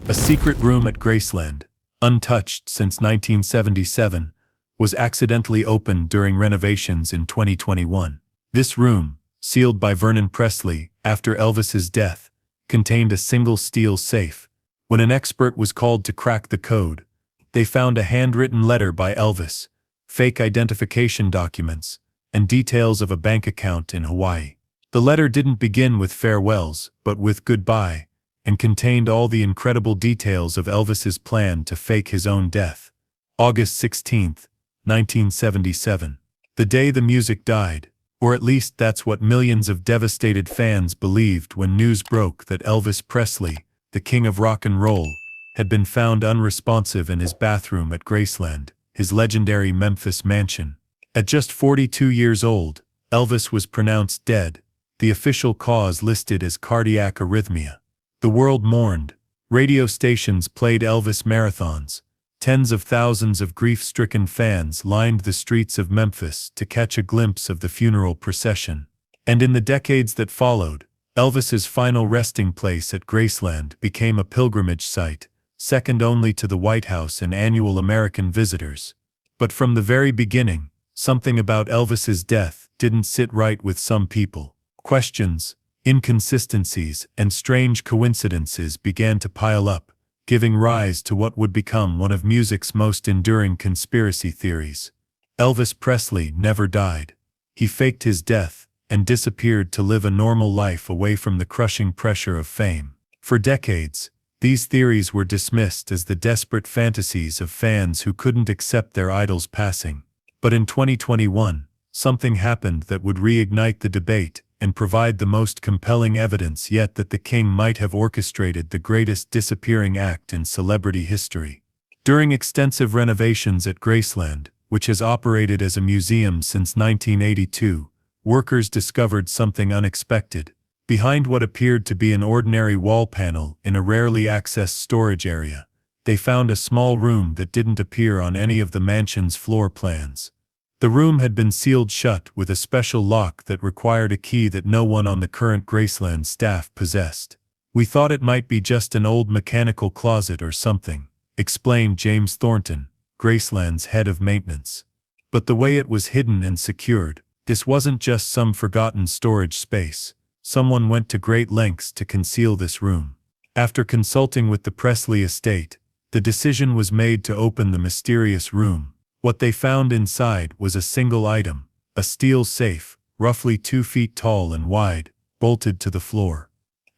A secret room at Graceland, untouched since 1977, was accidentally opened during renovations in 2021. This room, sealed by Vernon Presley after Elvis's death, contained a single steel safe. When an expert was called to crack the code, they found a handwritten letter by Elvis, fake identification documents, and details of a bank account in Hawaii. The letter didn't begin with farewells, but with goodbye, and contained all the incredible details of Elvis's plan to fake his own death. August 16, 1977. The day the music died, or at least that's what millions of devastated fans believed when news broke that Elvis Presley, the king of rock and roll, had been found unresponsive in his bathroom at Graceland, his legendary Memphis mansion. At just 42 years old, Elvis was pronounced dead, the official cause listed as cardiac arrhythmia. The world mourned. Radio stations played Elvis marathons. Tens of thousands of grief-stricken fans lined the streets of Memphis to catch a glimpse of the funeral procession. And in the decades that followed, Elvis's final resting place at Graceland became a pilgrimage site, second only to the White House and annual American visitors. But from the very beginning, something about Elvis's death didn't sit right with some people. Questions, inconsistencies, and strange coincidences began to pile up, giving rise to what would become one of music's most enduring conspiracy theories. Elvis Presley never died. He faked his death and disappeared to live a normal life away from the crushing pressure of fame. For decades, these theories were dismissed as the desperate fantasies of fans who couldn't accept their idol's passing. But in 2021, something happened that would reignite the debate and provide the most compelling evidence yet that the king might have orchestrated the greatest disappearing act in celebrity history. During extensive renovations at Graceland, which has operated as a museum since 1982, workers discovered something unexpected. Behind what appeared to be an ordinary wall panel in a rarely accessed storage area, they found a small room that didn't appear on any of the mansion's floor plans. The room had been sealed shut with a special lock that required a key that no one on the current Graceland staff possessed. "We thought it might be just an old mechanical closet or something," explained James Thornton, Graceland's head of maintenance. But the way it was hidden and secured, this wasn't just some forgotten storage space. Someone went to great lengths to conceal this room. After consulting with the Presley estate, the decision was made to open the mysterious room. What they found inside was a single item, a steel safe, roughly 2 feet tall and wide, bolted to the floor.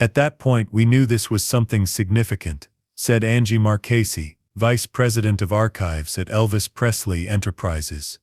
"At that point we knew this was something significant," said Angie Marchese, vice president of archives at Elvis Presley Enterprises.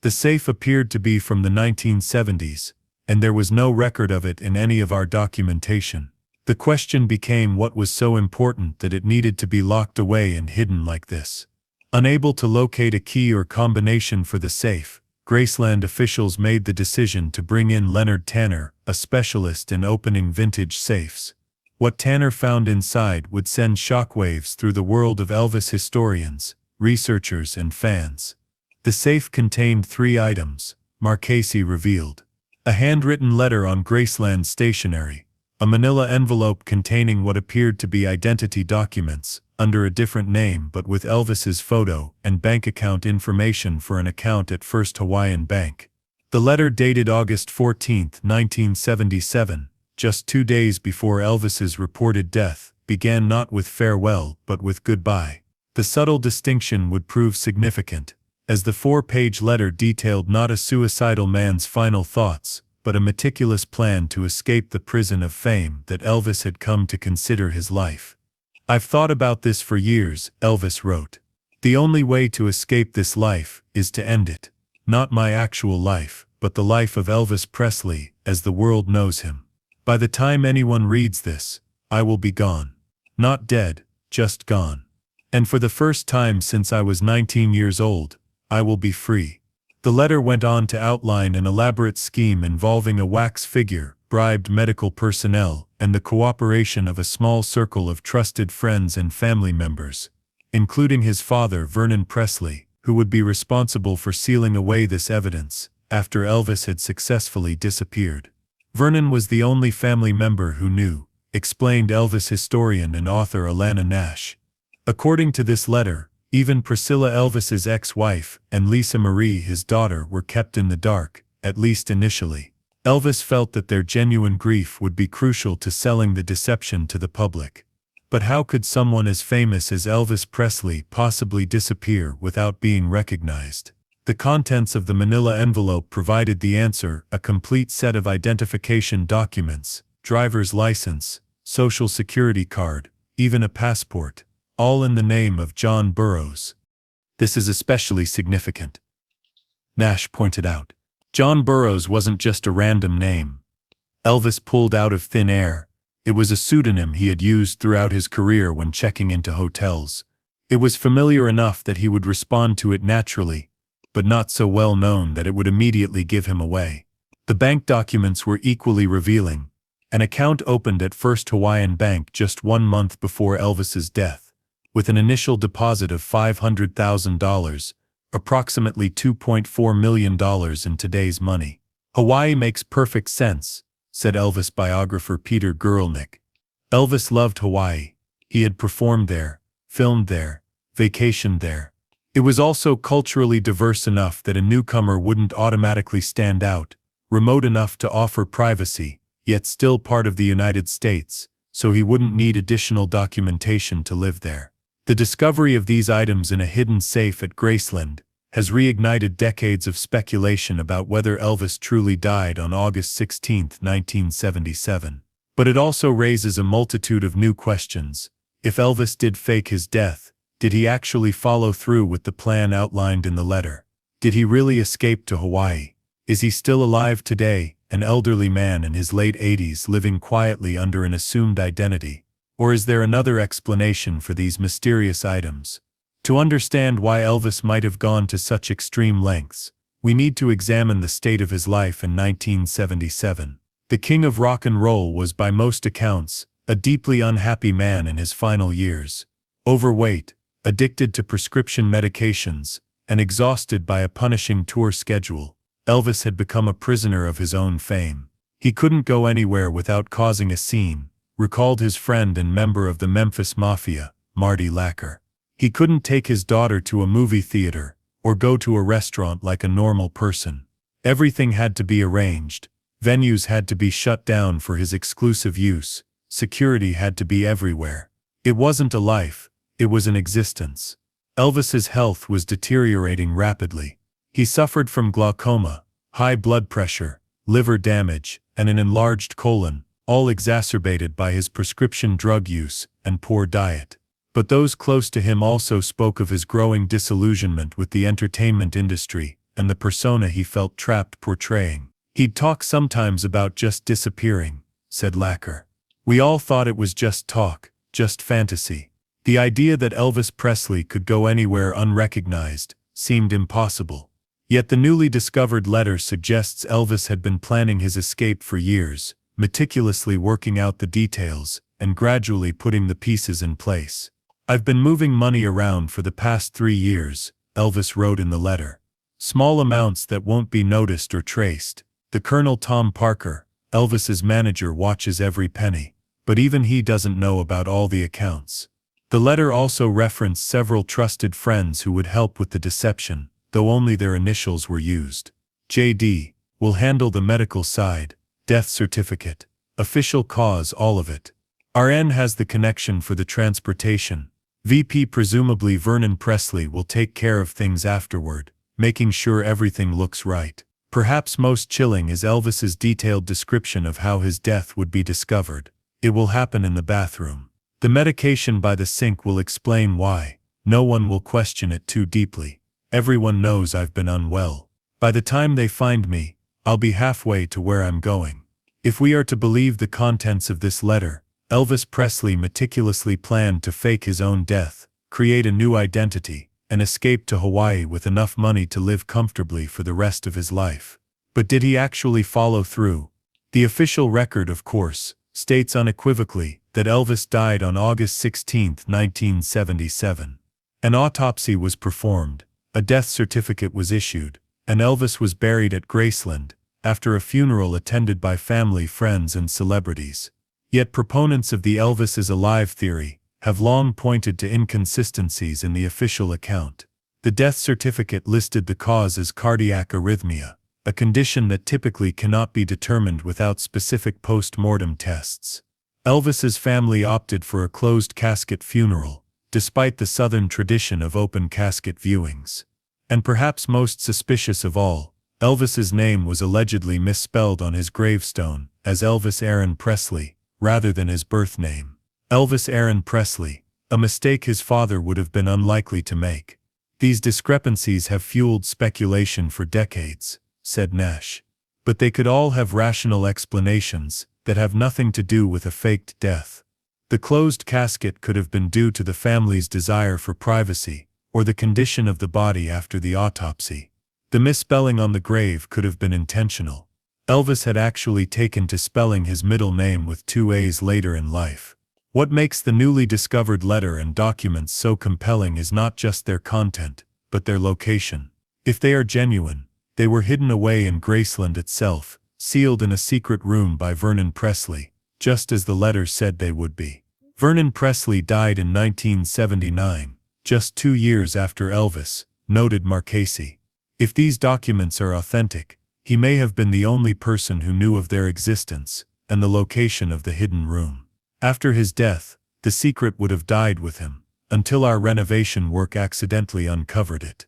"The safe appeared to be from the 1970s, and there was no record of it in any of our documentation. The question became what was so important that it needed to be locked away and hidden like this." Unable to locate a key or combination for the safe, Graceland officials made the decision to bring in Leonard Tanner, a specialist in opening vintage safes. What Tanner found inside would send shockwaves through the world of Elvis historians, researchers, and fans. The safe contained 3 items, Marchese revealed. A handwritten letter on Graceland stationery, a manila envelope containing what appeared to be identity documents, under a different name but with Elvis's photo, and bank account information for an account at First Hawaiian Bank. The letter dated August 14, 1977, just 2 days before Elvis's reported death, began not with farewell but with goodbye. The subtle distinction would prove significant, as the 4-page letter detailed not a suicidal man's final thoughts, but a meticulous plan to escape the prison of fame that Elvis had come to consider his life. "I've thought about this for years," Elvis wrote. "The only way to escape this life is to end it. Not my actual life, but the life of Elvis Presley as the world knows him. By the time anyone reads this, I will be gone. Not dead, just gone. And for the first time since I was 19 years old, I will be free." The letter went on to outline an elaborate scheme involving a wax figure, bribed medical personnel, and the cooperation of a small circle of trusted friends and family members, including his father Vernon Presley, who would be responsible for sealing away this evidence after Elvis had successfully disappeared. Vernon was the only family member who knew, explained Elvis historian and author Alana Nash. According to this letter, even Priscilla, Elvis's ex-wife, and Lisa Marie, his daughter, were kept in the dark, at least initially. Elvis felt that their genuine grief would be crucial to selling the deception to the public. But how could someone as famous as Elvis Presley possibly disappear without being recognized? The contents of the manila envelope provided the answer: a complete set of identification documents, driver's license, social security card, even a passport, all in the name of Jon Burrows. This is especially significant, Nash pointed out. Jon Burrows wasn't just a random name Elvis pulled out of thin air. It was a pseudonym he had used throughout his career when checking into hotels. It was familiar enough that he would respond to it naturally, but not so well known that it would immediately give him away. The bank documents were equally revealing. An account opened at First Hawaiian Bank just 1 month before Elvis's death, with an initial deposit of $500,000, approximately $2.4 million in today's money. Hawaii makes perfect sense, said Elvis biographer Peter Guralnick. Elvis loved Hawaii. He had performed there, filmed there, vacationed there. It was also culturally diverse enough that a newcomer wouldn't automatically stand out, remote enough to offer privacy, yet still part of the United States, so he wouldn't need additional documentation to live there. The discovery of these items in a hidden safe at Graceland has reignited decades of speculation about whether Elvis truly died on August 16, 1977. But it also raises a multitude of new questions. If Elvis did fake his death, did he actually follow through with the plan outlined in the letter? Did he really escape to Hawaii? Is he still alive today, an elderly man in his late 80s living quietly under an assumed identity? Or is there another explanation for these mysterious items? To understand why Elvis might have gone to such extreme lengths, we need to examine the state of his life in 1977. The king of rock and roll was by most accounts a deeply unhappy man in his final years. Overweight, addicted to prescription medications, and exhausted by a punishing tour schedule, Elvis had become a prisoner of his own fame. He couldn't go anywhere without causing a scene, recalled his friend and member of the Memphis Mafia, Marty Lacker. He couldn't take his daughter to a movie theater, or go to a restaurant like a normal person. Everything had to be arranged. Venues had to be shut down for his exclusive use. Security had to be everywhere. It wasn't a life, it was an existence. Elvis's health was deteriorating rapidly. He suffered from glaucoma, high blood pressure, liver damage, and an enlarged colon, all exacerbated by his prescription drug use and poor diet. But those close to him also spoke of his growing disillusionment with the entertainment industry and the persona he felt trapped portraying. He'd talk sometimes about just disappearing, said Lacker. We all thought it was just talk, just fantasy. The idea that Elvis Presley could go anywhere unrecognized seemed impossible. Yet the newly discovered letter suggests Elvis had been planning his escape for years, meticulously working out the details and gradually putting the pieces in place. I've been moving money around for the past 3 years, Elvis wrote in the letter. Small amounts that won't be noticed or traced. The Colonel Tom Parker, Elvis's manager, watches every penny, but even he doesn't know about all the accounts. The letter also referenced several trusted friends who would help with the deception, though only their initials were used. J.D. will handle the medical side, death certificate, official cause, all of it. RN has the connection for the transportation. VP, presumably Vernon Presley, will take care of things afterward, making sure everything looks right. Perhaps most chilling is Elvis's detailed description of how his death would be discovered. It will happen in the bathroom. The medication by the sink will explain why. No one will question it too deeply. Everyone knows I've been unwell. By the time they find me, I'll be halfway to where I'm going. If we are to believe the contents of this letter, Elvis Presley meticulously planned to fake his own death, create a new identity, and escape to Hawaii with enough money to live comfortably for the rest of his life. But did he actually follow through? The official record, of course, states unequivocally that Elvis died on August 16, 1977. An autopsy was performed, a death certificate was issued, and Elvis was buried at Graceland, after a funeral attended by family, friends, and celebrities. Yet proponents of the Elvis is alive theory have long pointed to inconsistencies in the official account. The death certificate listed the cause as cardiac arrhythmia, a condition that typically cannot be determined without specific post-mortem tests. Elvis's family opted for a closed casket funeral, despite the Southern tradition of open casket viewings. And perhaps most suspicious of all, Elvis's name was allegedly misspelled on his gravestone as Elvis Aaron Presley, rather than his birth name. Elvis Aaron Presley, a mistake his father would have been unlikely to make. These discrepancies have fueled speculation for decades, said Nash. But they could all have rational explanations that have nothing to do with a faked death. The closed casket could have been due to the family's desire for privacy, or the condition of the body after the autopsy. The misspelling on the grave could have been intentional. Elvis had actually taken to spelling his middle name with 2 A's later in life. What makes the newly discovered letter and documents so compelling is not just their content, but their location. If they are genuine, they were hidden away in Graceland itself, sealed in a secret room by Vernon Presley, just as the letter said they would be. Vernon Presley died in 1979, just 2 years after Elvis, noted Marchese. If these documents are authentic, he may have been the only person who knew of their existence and the location of the hidden room. After his death, the secret would have died with him, until our renovation work accidentally uncovered it.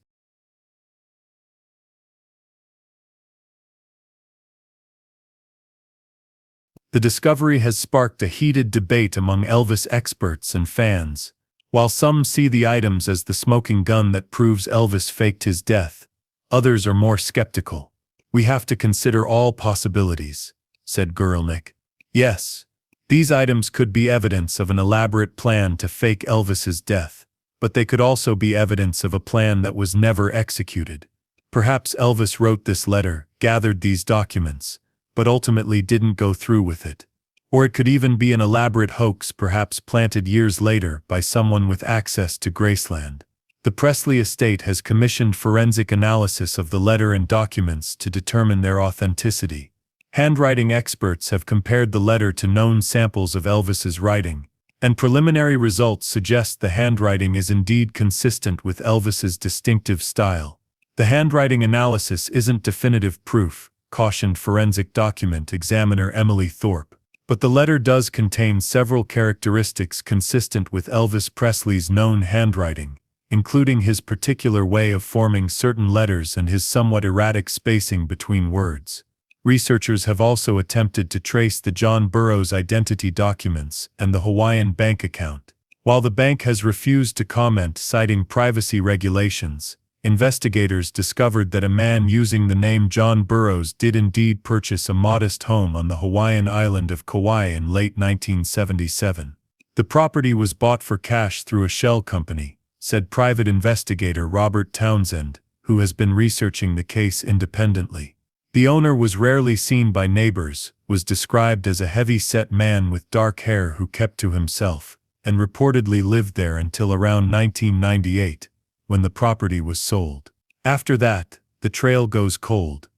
The discovery has sparked a heated debate among Elvis experts and fans. While some see the items as the smoking gun that proves Elvis faked his death, others are more skeptical. "We have to consider all possibilities," said Guralnick. Yes, these items could be evidence of an elaborate plan to fake Elvis's death, but they could also be evidence of a plan that was never executed. Perhaps Elvis wrote this letter, gathered these documents, but ultimately didn't go through with it. Or it could even be an elaborate hoax, perhaps planted years later by someone with access to Graceland. The Presley estate has commissioned forensic analysis of the letter and documents to determine their authenticity. Handwriting experts have compared the letter to known samples of Elvis's writing, and preliminary results suggest the handwriting is indeed consistent with Elvis's distinctive style. The handwriting analysis isn't definitive proof, cautioned forensic document examiner Emily Thorpe. But the letter does contain several characteristics consistent with Elvis Presley's known handwriting, including his particular way of forming certain letters and his somewhat erratic spacing between words. Researchers have also attempted to trace the Jon Burrows identity documents and the Hawaiian bank account. While the bank has refused to comment, citing privacy regulations, investigators discovered that a man using the name Jon Burrows did indeed purchase a modest home on the Hawaiian island of Kauai in late 1977. The property was bought for cash through a shell company, said private investigator Robert Townsend, who has been researching the case independently. The owner was rarely seen by neighbors, was described as a heavy-set man with dark hair who kept to himself, and reportedly lived there until around 1998. When the property was sold. After that, the trail goes cold.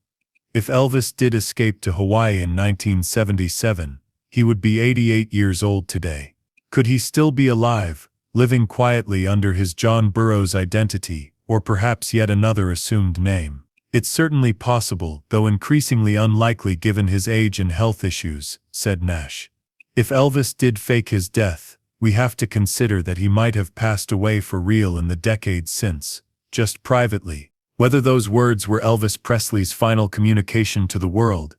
If Elvis did escape to Hawaii in 1977, he would be 88 years old today. Could he still be alive, living quietly under his Jon Burrows identity, or perhaps yet another assumed name? It's certainly possible, though increasingly unlikely given his age and health issues, said Nash. If Elvis did fake his death, we have to consider that he might have passed away for real in the decades since, just privately. Whether those words were Elvis Presley's final communication to the world,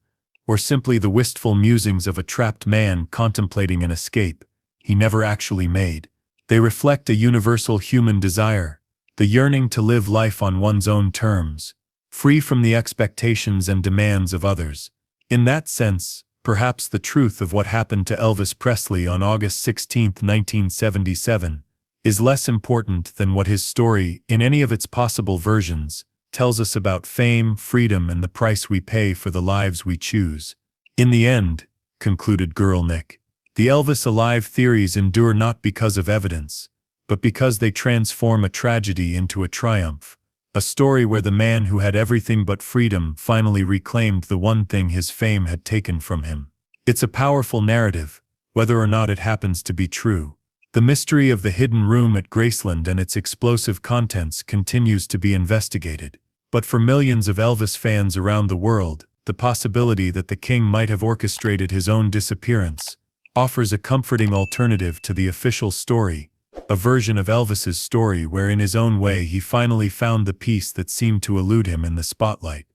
or simply the wistful musings of a trapped man contemplating an escape he never actually made, they reflect a universal human desire, the yearning to live life on one's own terms, free from the expectations and demands of others. In that sense, perhaps the truth of what happened to Elvis Presley on August 16, 1977, is less important than what his story, in any of its possible versions, tells us about fame, freedom, and the price we pay for the lives we choose. In the end, concluded Guralnick, the Elvis alive theories endure not because of evidence, but because they transform a tragedy into a triumph. A story where the man who had everything but freedom finally reclaimed the one thing his fame had taken from him. It's a powerful narrative, whether or not it happens to be true. The mystery of the hidden room at Graceland and its explosive contents continues to be investigated. But for millions of Elvis fans around the world, the possibility that the king might have orchestrated his own disappearance offers a comforting alternative to the official story, a version of Elvis's story where in his own way he finally found the piece that seemed to elude him in the spotlight.